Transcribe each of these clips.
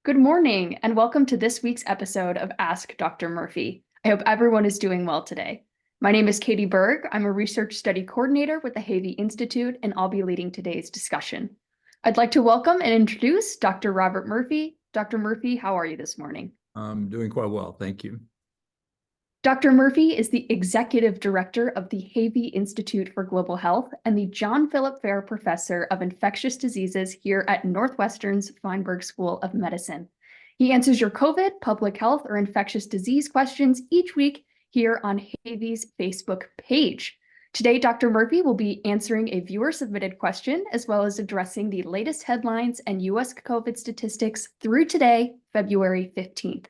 Good morning, and welcome to this week's episode of Ask Dr. Murphy. I hope everyone is doing well today. My name is Katie Berg. I'm a research study coordinator with the Havey Institute, and I'll be leading today's discussion. I'd like to welcome and introduce Dr. Robert Murphy. Dr. Murphy, how are you this morning? I'm doing quite well, thank you. Dr. Murphy is the executive director of the Havey Institute for Global Health and the John Philip Fair Professor of Infectious Diseases here at Northwestern's Feinberg School of Medicine. He answers your COVID, public health, or infectious disease questions each week here on Havey's Facebook page. Today, Dr. Murphy will be answering a viewer-submitted question as well as addressing the latest headlines and U.S. COVID statistics through today, February 15th.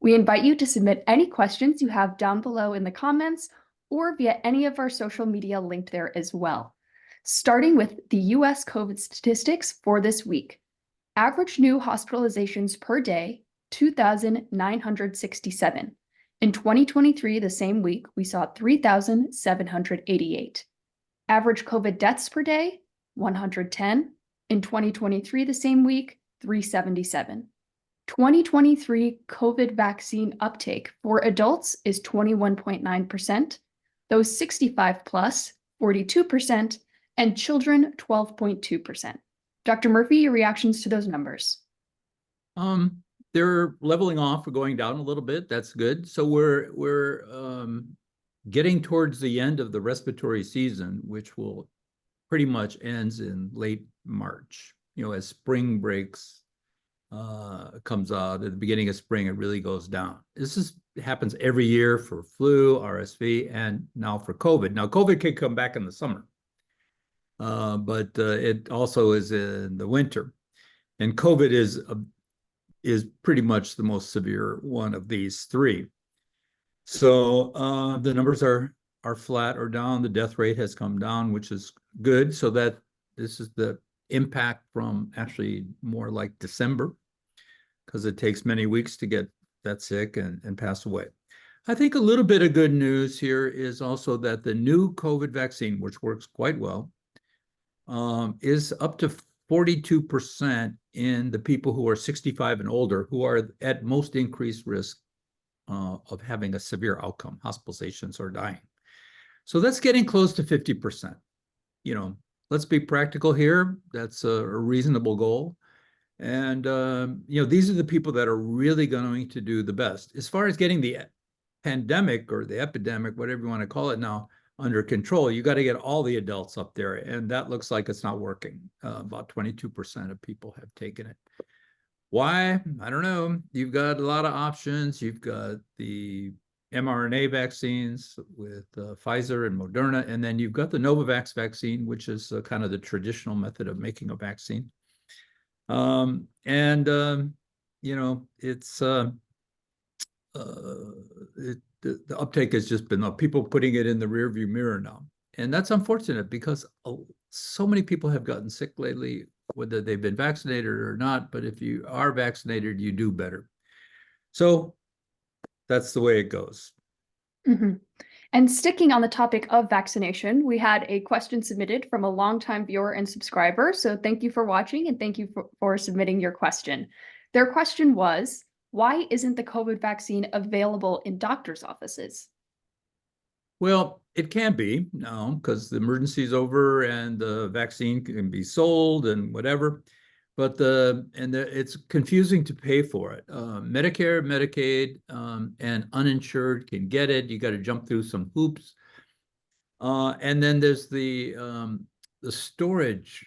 We invite you to submit any questions you have down below in the comments or via any of our social media linked there as well. Starting with the U.S. COVID statistics for this week. Average new hospitalizations per day, 2,967. In 2023, the same week, we saw 3,788. Average COVID deaths per day, 110. In 2023, the same week, 377. 2023 COVID vaccine uptake for adults is 21.9%, those 65 plus, 42%, and children, 12.2%. Dr. Murphy, your reactions to those numbers? They're leveling off or going down a little bit. That's good. So we're getting towards the end of the respiratory season, which will pretty much ends in late March. You know, as spring breaks comes out at the beginning of spring, it really goes down. This happens every year for flu, RSV, and now for COVID. Now, COVID can come back in the summer, but it also is in the winter. And COVID is pretty much the most severe one of these three. So the numbers are flat or down. The death rate has come down, which is good. So that this is the impact from actually more like December, because it takes many weeks to get that sick and pass away. I think a little bit of good news here is also that the new COVID vaccine, which works quite well, is up to 42% in the people who are 65 and older, who are at most increased risk of having a severe outcome, hospitalizations or dying. So that's getting close to 50%. You know, let's be practical here. That's a reasonable goal. And, you know, these are the people that are really going to do the best. As far as getting the pandemic or the epidemic, whatever you want to call it now, under control, you got to get all the adults up there. And that looks like it's not working. About 22% of people have taken it. Why? I don't know. You've got a lot of options. You've got the mRNA vaccines with Pfizer and Moderna, and then you've got the Novavax vaccine, which is kind of the traditional method of making a vaccine. You know, it's the uptake has just been up. People putting it in the rearview mirror now, and that's unfortunate because so many people have gotten sick lately, whether they've been vaccinated or not. But if you are vaccinated, you do better. So that's the way it goes. Mm-hmm. And sticking on the topic of vaccination, we had a question submitted from a longtime viewer and subscriber. So thank you for watching and thank you for submitting your question. Their question was, why isn't the COVID vaccine available in doctors' offices? Well, it can be now because the emergency is over and the vaccine can be sold and whatever. But it's confusing to pay for it. Medicare, Medicaid, and uninsured can get it. You got to jump through some hoops. And then there's the storage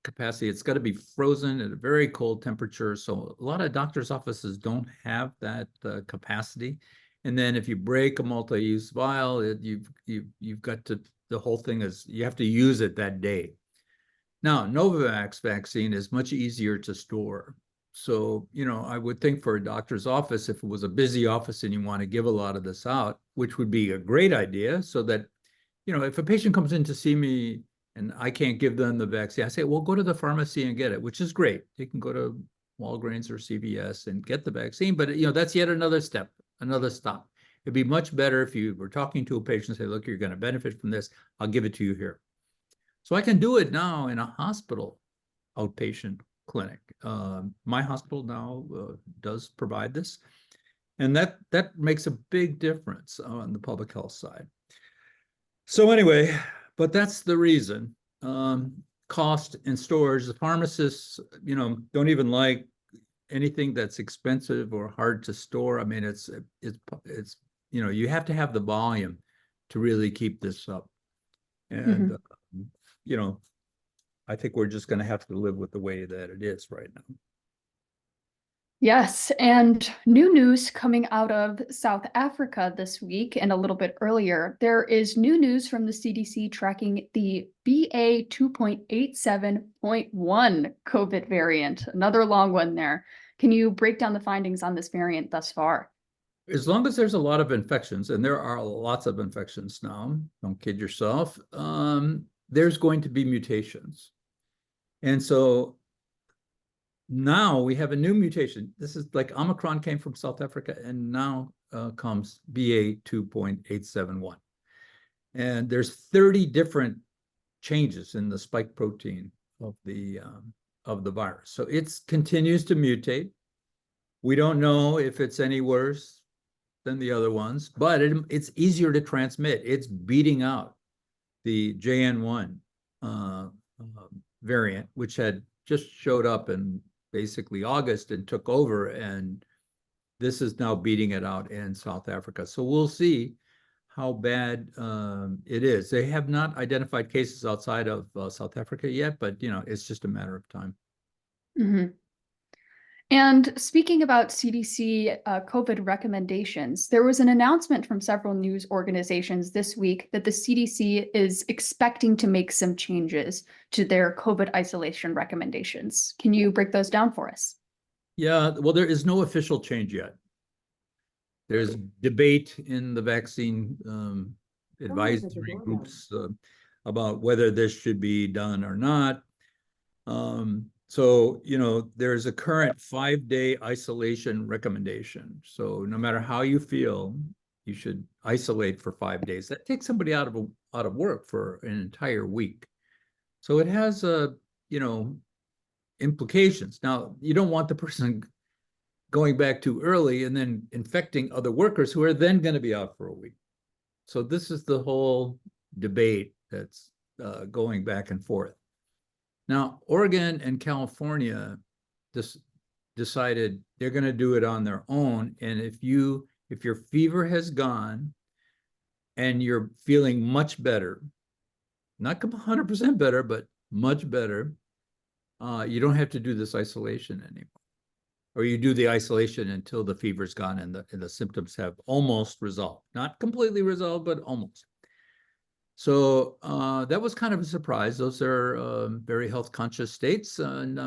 capacity. It's got to be frozen at a very cold temperature. So a lot of doctors' offices don't have that capacity. And then if you break a multi-use vial, you've got to, the whole thing is, you have to use it that day. Now, Novavax vaccine is much easier to store. So, you know, I would think for a doctor's office, if it was a busy office and you want to give a lot of this out, which would be a great idea, so that, you know, if a patient comes in to see me and I can't give them the vaccine, I say, well, go to the pharmacy and get it, which is great. They can go to Walgreens or CVS and get the vaccine. But, you know, that's yet another step, another stop. It'd be much better if you were talking to a patient and say, look, you're going to benefit from this. I'll give it to you here. So I can do it now in a hospital outpatient clinic. My hospital now does provide this, and that makes a big difference on the public health side. So anyway, but that's the reason. Cost and storage. The pharmacists, don't even like anything that's expensive or hard to store. I mean, it's you have to have the volume to really keep this up. And I think we're just going to have to live with the way that it is right now. Yes, and new news coming out of South Africa this week and a little bit earlier. There is new news from the CDC tracking the BA.2.87.1 COVID variant, another long one there. Can you break down the findings on this variant thus far? As long as there's a lot of infections, and there are lots of infections now, don't kid yourself, there's going to be mutations. And so now we have a new mutation. This is like Omicron came from South Africa, and now comes BA.2.87.1. And there's 30 different changes in the spike protein of the virus. So it continues to mutate. We don't know if it's any worse than the other ones, but it's easier to transmit. It's beating out the JN1 variant, which had just showed up in basically August and took over, and this is now beating it out in South Africa. So we'll see how bad it is. They have not identified cases outside of South Africa yet, but it's just a matter of time. Mm-hmm. And speaking about CDC COVID recommendations, there was an announcement from several news organizations this week that the CDC is expecting to make some changes to their COVID isolation recommendations. Can you break those down for us? Yeah, well, there is no official change yet. There's debate in the vaccine advisory groups about whether this should be done or not. So, there's a current 5-day isolation recommendation. So no matter how you feel, you should isolate for 5 days. That takes somebody out of work for an entire week. So it has implications. Now, you don't want the person going back too early and then infecting other workers who are then going to be out for a week. So this is the whole debate that's going back and forth. Now, Oregon and California just decided they're going to do it on their own. And if your fever has gone and you're feeling much better, not 100% better, but much better, you don't have to do this isolation anymore. Or you do the isolation until the fever's gone and the symptoms have almost resolved. Not completely resolved, but almost. So that was kind of a surprise. Those are very health conscious states, and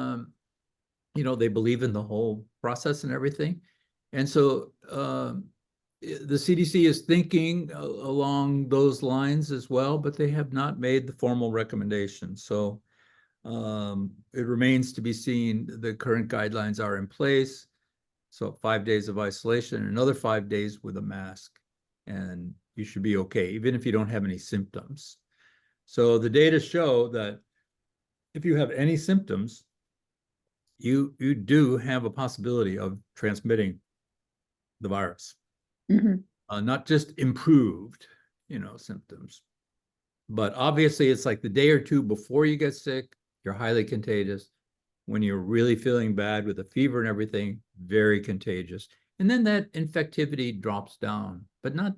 they believe in the whole process and everything. And so the CDC is thinking along those lines as well, but they have not made the formal recommendation. So it remains to be seen. The current guidelines are in place. So 5 days of isolation, another 5 days with a mask, and you should be okay, even if you don't have any symptoms. So the data show that if you have any symptoms, you do have a possibility of transmitting the virus. Mm-hmm. Not just improved, symptoms. But obviously, it's like the day or two before you get sick, you're highly contagious. When you're really feeling bad with a fever and everything, very contagious. And then that infectivity drops down, but not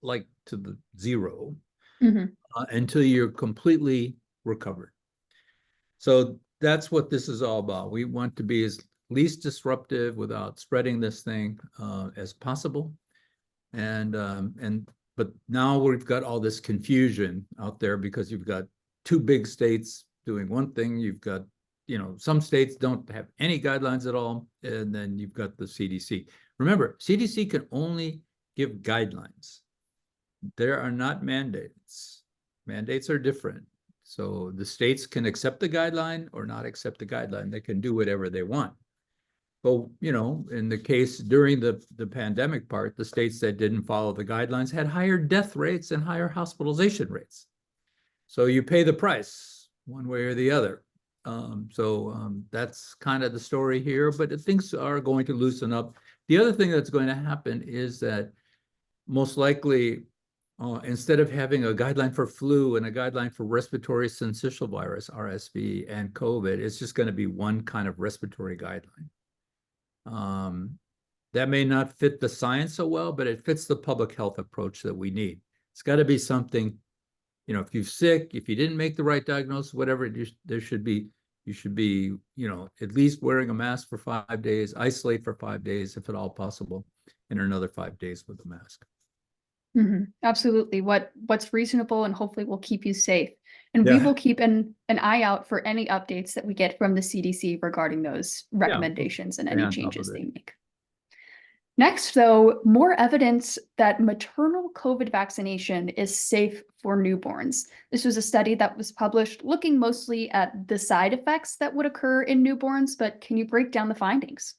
like to the zero, mm-hmm. Until you're completely recovered. So that's what this is all about. We want to be as least disruptive without spreading this thing as possible. But now we've got all this confusion out there because you've got 2 big states doing one thing. You've got, some states don't have any guidelines at all. And then you've got the CDC. Remember, CDC can only give guidelines. There are not mandates. Mandates are different. So the states can accept the guideline or not accept the guideline. They can do whatever they want. But, in the case during the pandemic part, the states that didn't follow the guidelines had higher death rates and higher hospitalization rates. So you pay the price one way or the other. That's kind of the story here, but things are going to loosen up. The other thing that's going to happen is that most likely, instead of having a guideline for flu and a guideline for respiratory syncytial virus, RSV, and COVID, it's just going to be one kind of respiratory guideline. That may not fit the science so well, but it fits the public health approach that we need. It's got to be something, you know, if you're sick, if you didn't make the right diagnosis, whatever, you should be, you know, at least wearing a mask for 5 days, isolate for 5 days, if at all possible, and another 5 days with a mask. Absolutely. What's reasonable and hopefully will keep you safe. And we Yeah. will keep an eye out for any updates that we get from the CDC regarding those recommendations and any changes they make. Next, though, more evidence that maternal COVID vaccination is safe for newborns. This was a study that was published looking mostly at the side effects that would occur in newborns, but can you break down the findings?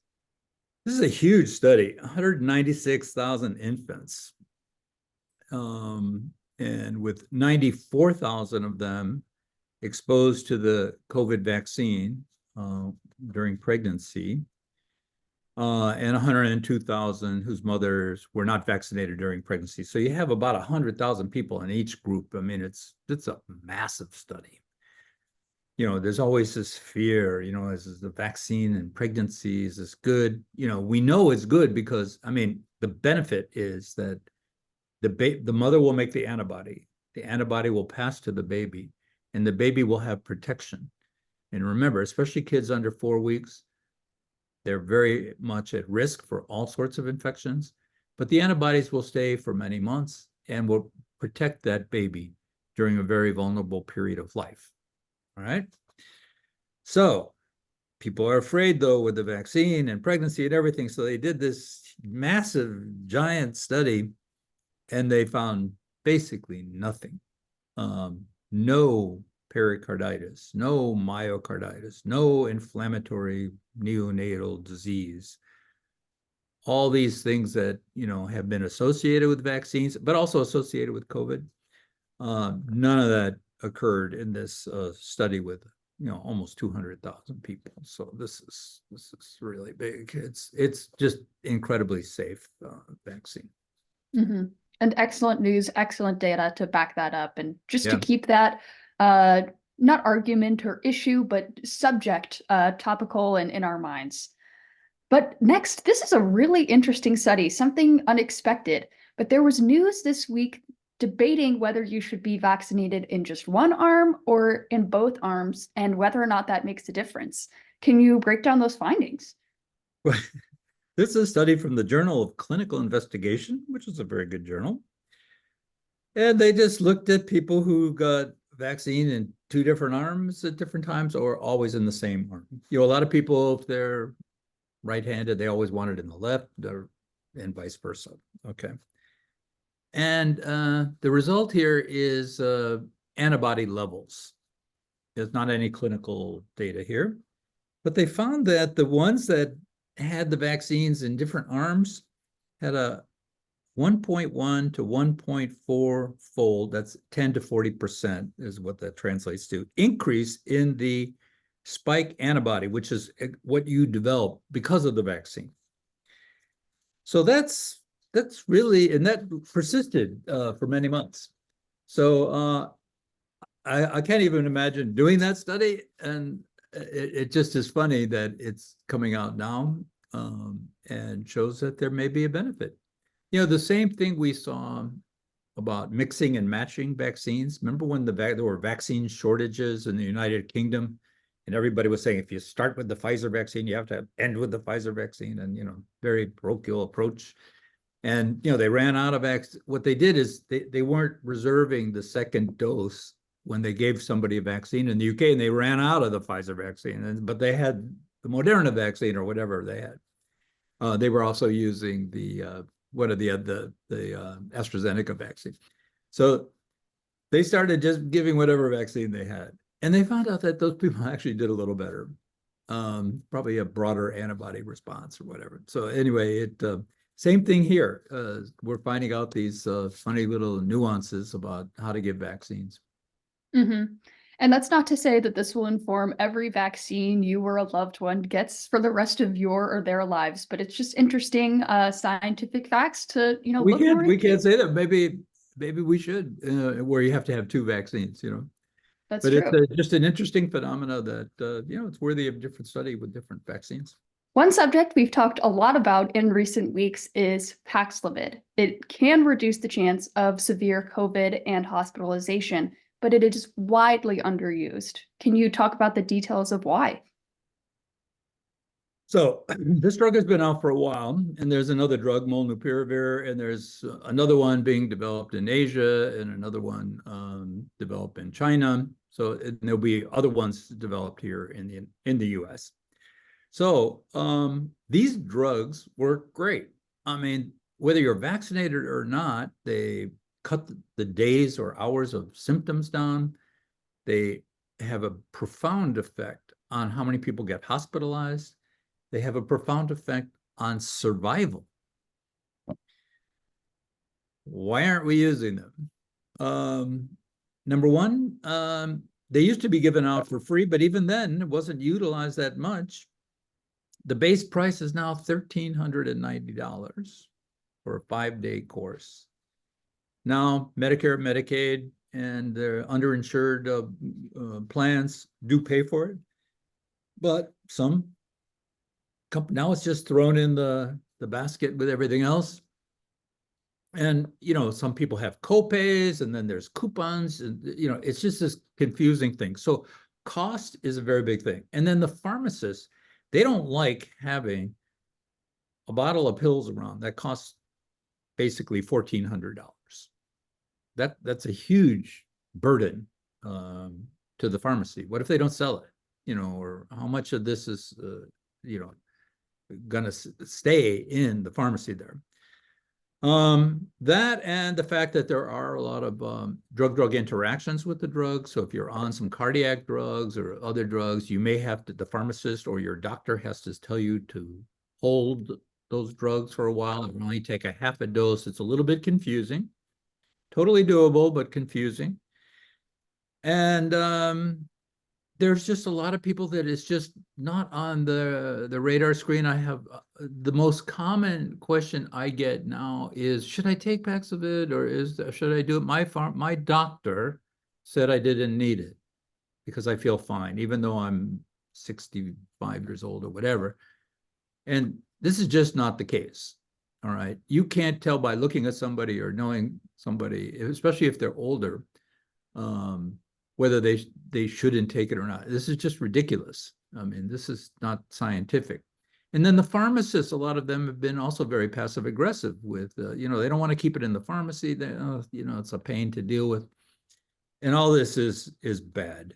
This is a huge study, 196,000 infants. And with 94,000 of them exposed to the COVID vaccine during pregnancy, and 102,000 whose mothers were not vaccinated during pregnancy. So you have about 100,000 people in each group. I mean, it's a massive study. You know, there's always this fear, you know, is the vaccine and pregnancy, is this good? You know, we know it's good because, I mean, the benefit is that the mother will make the antibody will pass to the baby, and the baby will have protection. And remember, especially kids under 4 weeks, they're very much at risk for all sorts of infections, but the antibodies will stay for many months and will protect that baby during a very vulnerable period of life. All right. So people are afraid, though, with the vaccine and pregnancy and everything. So they did this massive, giant study, and they found basically nothing. No pericarditis, no myocarditis, no inflammatory neonatal disease. All these things that, you know, have been associated with vaccines, but also associated with COVID. None of that occurred in this study with, you know, almost 200,000 people. So this is really big. It's just incredibly safe vaccine. And excellent news, excellent data to back that up. And just to keep that not argument or issue, but subject topical and in our minds. But next, this is a really interesting study, something unexpected. But there was news this week debating whether you should be vaccinated in just one arm or in both arms, and whether or not that makes a difference. Can you break down those findings? Well, this is a study from the Journal of Clinical Investigation, which is a very good journal. And they just looked at people who got vaccine in 2 different arms at different times, or always in the same arm. You know, a lot of people, if they're right-handed, they always want it in the left, and vice versa. Okay. And the result here is antibody levels. There's not any clinical data here, but they found that the ones that had the vaccines in different arms had a 1.1 to 1.4 fold, that's 10 to 40% is what that translates to, increase in the spike antibody, which is what you develop because of the vaccine. So that's really, and that persisted for many months. So I can't even imagine doing that study, and it just is funny that it's coming out now and shows that there may be a benefit. You know, the same thing we saw about mixing and matching vaccines. Remember when there were vaccine shortages in the United Kingdom, and everybody was saying, if you start with the Pfizer vaccine, you have to end with the Pfizer vaccine, and, you know, very parochial approach. And, you know, they ran out of vaccine. What they did is they weren't reserving the second dose when they gave somebody a vaccine in the UK, and they ran out of the Pfizer vaccine, but they had the Moderna vaccine or whatever they had. They were also using the AstraZeneca vaccine. So they started just giving whatever vaccine they had. And they found out that those people actually did a little better, probably a broader antibody response or whatever. So anyway, same thing here. We're finding out these funny little nuances about how to give vaccines. And that's not to say that this will inform every vaccine you or a loved one gets for the rest of your or their lives, but it's just interesting scientific facts to, look more We into. can't say that. Maybe we should, where you have to have two vaccines, That's But it's true. just an interesting phenomena that, it's worthy of different study with different vaccines. One subject we've talked a lot about in recent weeks is Paxlovid. It can reduce the chance of severe COVID and hospitalization, but it is widely underused. Can you talk about the details of why? So this drug has been out for a while, and there's another drug, molnupiravir, and there's another one being developed in Asia and another one developed in China. So there'll be other ones developed here in the US. So these drugs work great. I mean, whether you're vaccinated or not, they cut the days or hours of symptoms down. They have a profound effect on how many people get hospitalized. They have a profound effect on survival. Why aren't we using them? Number one, they used to be given out for free, but even then it wasn't utilized that much. The base price is now $1,390 for a 5-day course. Now, Medicare, Medicaid, and the underinsured plans do pay for it, but now it's just thrown in the basket with everything else. And, some people have copays and then there's coupons and, it's just this confusing thing. So cost is a very big thing. And then the pharmacists, they don't like having a bottle of pills around that costs basically $1,400. That's a huge burden to the pharmacy. What if they don't sell it? Or how much of this is, going to stay in the pharmacy there? That and the fact that there are a lot of drug-drug interactions with the drug. So if you're on some cardiac drugs or other drugs, you may have to, the pharmacist or your doctor has to tell you to hold those drugs for a while and only take a half a dose. It's a little bit confusing, totally doable, but confusing. And there's just a lot of people that is just not on the radar screen. I have the most common question I get now is, should I take Paxlovid or should I do it? My doctor said I didn't need it because I feel fine, even though I'm 65 years old or whatever. And this is just not the case. All right. You can't tell by looking at somebody or knowing somebody, especially if they're older, whether they shouldn't take it or not. This is just ridiculous. I mean, this is not scientific. And then the pharmacists, a lot of them have been also very passive aggressive with, they don't want to keep it in the pharmacy. They, it's a pain to deal with. And all this is bad.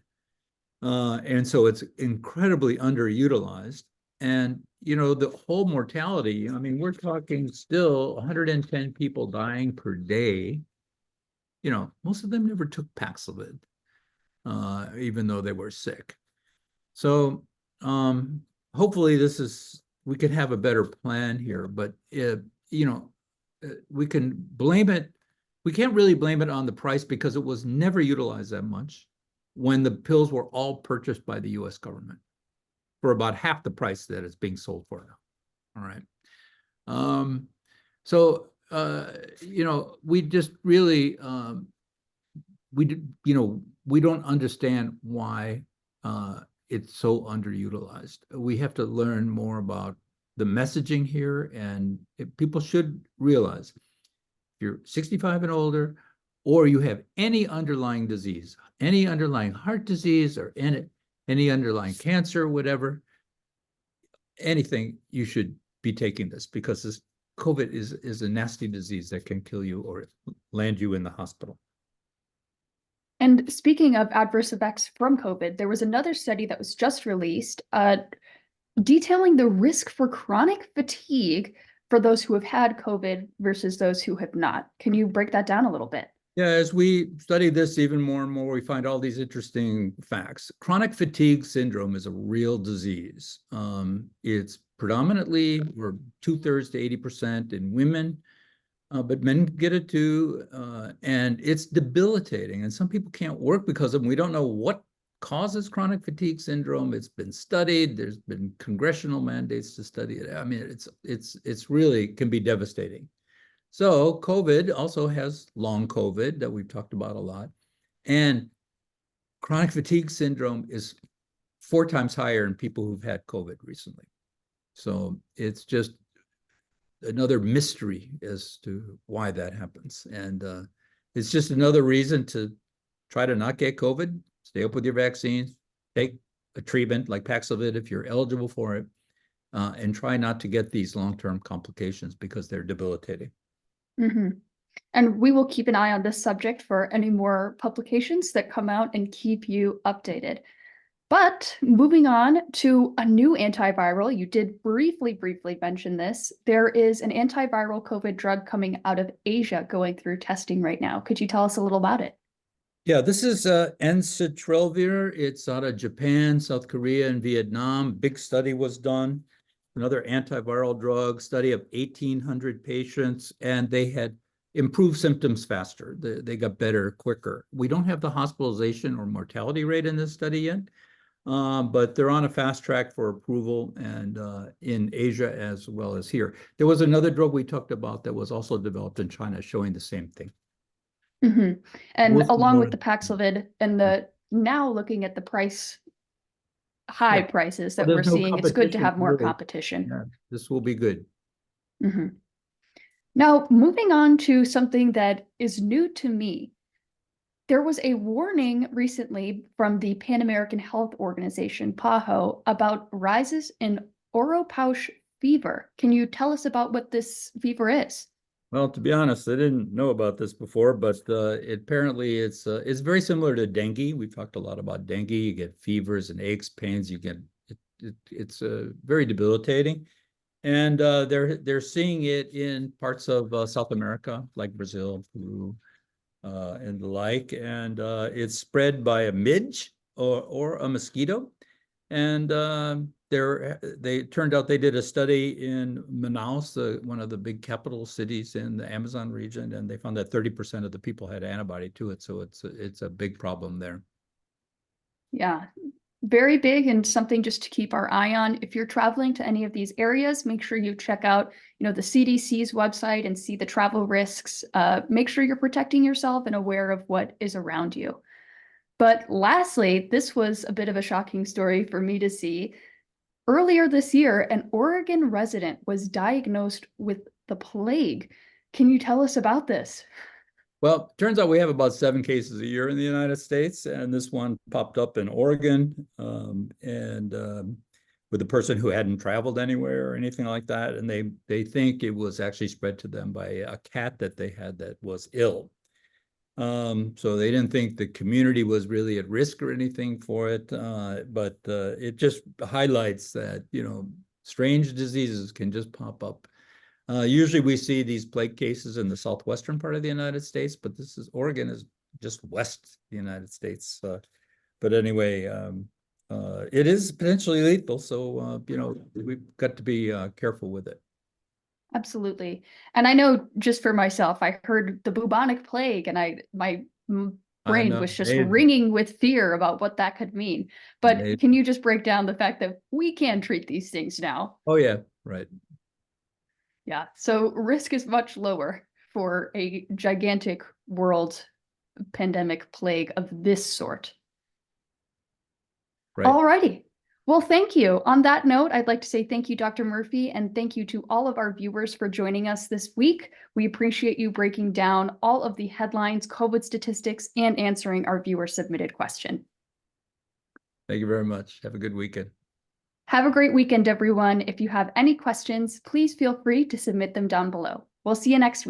And so it's incredibly underutilized. And, the whole mortality, I mean, we're talking still 110 people dying per day. Most of them never took Paxlovid. Even though they were sick. So hopefully we could have a better plan here, but we can blame it. We can't really blame it on the price because it was never utilized that much when the pills were all purchased by the US government for about half the price that it's being sold for now. All right. So, we just really, we don't understand why it's so underutilized. We have to learn more about the messaging here, and people should realize if you're 65 and older, or you have any underlying disease, any underlying heart disease, or any underlying cancer, whatever, anything, you should be taking this because this COVID is a nasty disease that can kill you or land you in the hospital. And speaking of adverse effects from COVID, there was another study that was just released detailing the risk for chronic fatigue for those who have had COVID versus those who have not. Can you break that down a little bit? Yeah, as we study this even more and more, we find all these interesting facts. Chronic fatigue syndrome is a real disease. It's predominantly, or 2/3 to 80% in women, but men get it too, and it's debilitating. And some people can't work because of them. We don't know what causes chronic fatigue syndrome. It's been studied. There's been congressional mandates to study it. I mean, it's really can be devastating. So COVID also has long COVID that we've talked about a lot. And chronic fatigue syndrome is 4 times higher in people who've had COVID recently. So it's just another mystery as to why that happens. And it's just another reason to try to not get COVID, stay up with your vaccines, take a treatment like Paxlovid if you're eligible for it, and try not to get these long-term complications because they're debilitating. Mm-hmm. And we will keep an eye on this subject for any more publications that come out and keep you updated. But moving on to a new antiviral, you did briefly mention this. There is an antiviral COVID drug coming out of Asia going through testing right now. Could you tell us a little about it? Yeah, this is ensitrelvir. It's out of Japan, South Korea, and Vietnam. Big study was done. Another antiviral drug, study of 1,800 patients, and they had improved symptoms faster. They got better quicker. We don't have the hospitalization or mortality rate in this study yet, but they're on a fast track for approval and in Asia as well as here. There was another drug we talked about that was also developed in China showing the same thing. Mm-hmm. And We'll see along more. with the Paxlovid and the now looking at the high prices Well, that we're there's no seeing, it's good to competition, have more really. competition. Yeah, this will be good. Mm-hmm. Now, moving on to something that is new to me. There was a warning recently from the Pan American Health Organization, PAHO, about rises in oropouche fever. Can you tell us about what this fever is? Well, to be honest, I didn't know about this before, but apparently it's very similar to dengue. We've talked a lot about dengue. You get fevers and aches, pains. You get it's very debilitating, and they're seeing it in parts of South America, like Brazil, Peru, and the like. And it's spread by a midge or a mosquito. And they turned out they did a study in Manaus, one of the big capital cities in the Amazon region, and they found that 30% of the people had antibody to it. So it's a big problem there. Yeah, very big and something just to keep our eye on. If you're traveling to any of these areas, make sure you check out, the CDC's website and see the travel risks. Make sure you're protecting yourself and aware of what is around you. But lastly, this was a bit of a shocking story for me to see. Earlier this year, an Oregon resident was diagnosed with the plague. Can you tell us about this? Well, turns out we have about 7 cases a year in the United States, and this one popped up in Oregon, with a person who hadn't traveled anywhere or anything like that, and they think it was actually spread to them by a cat that they had that was ill. So they didn't think the community was really at risk or anything for it, but it just highlights that, strange diseases can just pop up. Usually we see these plague cases in the southwestern part of the United States, but Oregon is just west of the United States. But anyway, it is potentially lethal, so we've got to be careful with it. Absolutely. And I know just for myself, I heard the bubonic plague and my brain was just ringing with fear about what that could mean. But can you just break down the fact that we can treat these things now? Oh, yeah, right. Yeah, so risk is much lower for a gigantic world pandemic plague of this sort. Right. All righty. Well, thank you. On that note, I'd like to say thank you, Dr. Murphy, and thank you to all of our viewers for joining us this week. We appreciate you breaking down all of the headlines, COVID statistics, and answering our viewer-submitted question. Thank you very much. Have a good weekend. Have a great weekend, everyone. If you have any questions, please feel free to submit them down below. We'll see you next week.